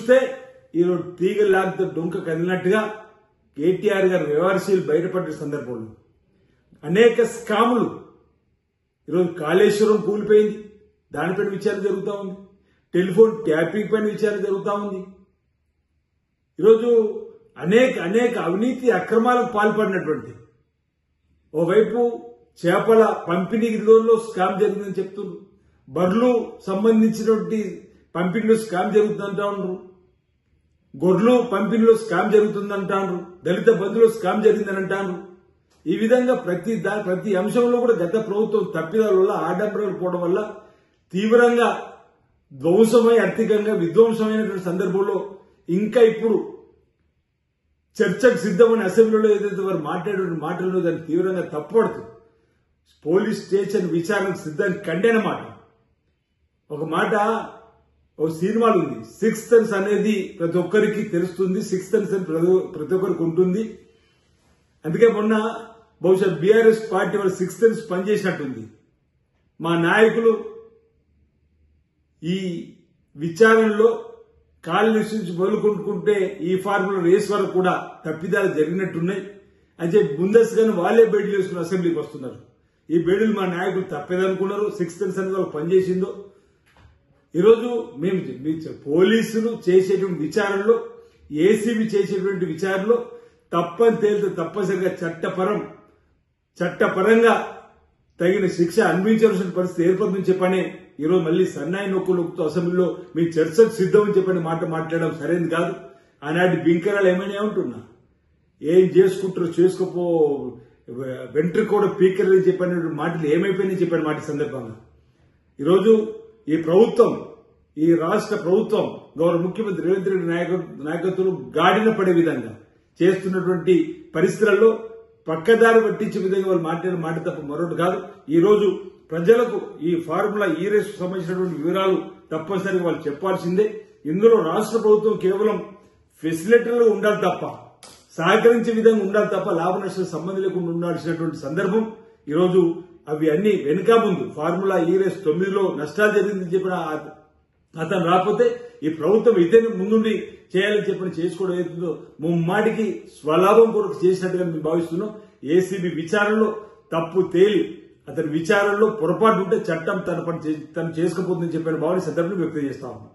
చూస్తే ఈరోజు తీగలాగితే డొంక కదిలినట్టుగా కేటీఆర్ గారు వ్యవహారశీలు బయటపడ్డ సందర్భంలో అనేక స్కాములు ఈరోజు కాళేశ్వరం కూలిపోయింది, దానిపైన విచారణ జరుగుతూ ఉంది. టెలిఫోన్ ట్యాపింగ్ పైన విచారణ జరుగుతూ ఉంది. ఈరోజు అనేక అవినీతి అక్రమాలకు పాల్పడినటువంటి ఓవైపు చేపల పంపిణీలో స్కామ్ జరిగిందని చెప్తున్నారు, బర్లు సంబంధించినటువంటి పంపిణీలో స్కామ్ జరుగుతుందంటా ఉన్నారు, గొర్రెలు పంపిణీలో స్కామ్ జరుగుతుందంటారు, దళిత బంధులో స్కామ్ జరిగిందని అంటారు. ఈ విధంగా ప్రతి అంశంలో కూడా గత ప్రభుత్వం తప్పిదాల వల్ల ఆడంబరాలు పోవడం వల్ల తీవ్రంగా ధ్వంసమై ఆర్థికంగా విధ్వంసమైనటువంటి సందర్భంలో ఇంకా ఇప్పుడు చర్చకు సిద్ధమని అసెంబ్లీలో ఏదైతే వారు మాట్లాడే మాటల్లో దాన్ని తీవ్రంగా తప్పుపడుతుంది. పోలీస్ స్టేషన్ విచారణకు సిద్ధానికి కండేన మాట. ఒక మాట, ఒక సినిమాలు ఉంది, సిక్స్త్ సెన్స్ అనేది ప్రతి ఒక్కరికి తెలుస్తుంది, సిక్స్త్ సెన్స్ అని ప్రతి ఒక్కరికి ఉంటుంది. అందుకే మొన్న బహుశా బీఆర్ఎస్ పార్టీ వాళ్ళు సిక్స్త్ సెన్స్ పనిచేసినట్టుంది. మా నాయకులు ఈ విచారణలో కాళ్ళు నుంచి మొదలుకుంటుంటే ఈ ఫార్ములా రేస్ వరకు కూడా తప్పిదాలు జరిగినట్టున్నాయి అని చెప్పి ముందస్తుగానే వాళ్ళే బేడీలు వేసుకుని అసెంబ్లీకి వస్తున్నారు. ఈ బేడీలు మా నాయకులు తప్పేదనుకున్నారు, సిక్స్త్ సెన్స్ అనేది వాళ్ళు పనిచేసిందో. ఈరోజు మేము పోలీసులు చేసేటువంటి విచారణలో, ఏసీబీ చేసేటువంటి విచారణలో తప్పని తేలితే తప్పనిసరిగా చట్టపరంగా తగిన శిక్ష అనుభవించాల్సిన పరిస్థితి ఏర్పడుతుందని చెప్పనే ఈరోజు మళ్ళీ సన్నాయి నొక్కులతో అసెంబ్లీలో మీ చర్చకు సిద్ధమని చెప్పని మాట్లాడడం సరైనది కాదు. ఆనాటి బింకరాలు ఏమైనా ఉంటున్నా, ఏం చేసుకుంటారో చేసుకోపో, వెంట్రుక కూడా పీకరని చెప్పిన మాటలు ఏమైపోయినాయి చెప్పిన మాట సందర్భంగా ఈరోజు ఈ ప్రభుత్వం, ఈ రాష్ట్ర ప్రభుత్వం గౌరవ ముఖ్యమంత్రి రేవంత్ రెడ్డి నాయకత్వంలో గాడిన పడే విధంగా చేస్తున్నటువంటి పరిస్థితులలో పక్కదారి పట్టించే విధంగా వాళ్ళు మాట్లాడిన మాట తప్ప మరొకటి కాదు. ఈ రోజు ప్రజలకు ఈ ఫార్ములా ఈ రేసు సంబంధించినటువంటి వివరాలు తప్పనిసరిగా వాళ్ళు చెప్పాల్సిందే. ఇందులో రాష్ట్ర ప్రభుత్వం కేవలం ఫెసిలిటీలు ఉండాలి తప్ప, సహకరించే విధంగా ఉండాలి తప్ప లాభ నష్టం సంబంధం లేకుండా ఉండాల్సినటువంటి సందర్భం. ఈరోజు అవి అన్ని వెనుక ముందు ఫార్ములా ఈ రేసు 9లో నష్టాలు జరిగిందని చెప్పిన అతను రాకపోతే ఈ ప్రభుత్వం ఇతని ముందుండి చేయాలని చెప్పని చేసుకోవడం ఏదో ముమ్మాటికి స్వలాభం కొరకు చేసినట్టుగా మేము భావిస్తున్నాం. ఏసీబీ విచారణలో తప్పు తేలి అతని విచారణలో పొరపాటు ఉంటే చట్టం తను చేసుకోబోతుందని చెప్పిన భావన సందర్భంలో వ్యక్తం చేస్తా ఉన్నాం.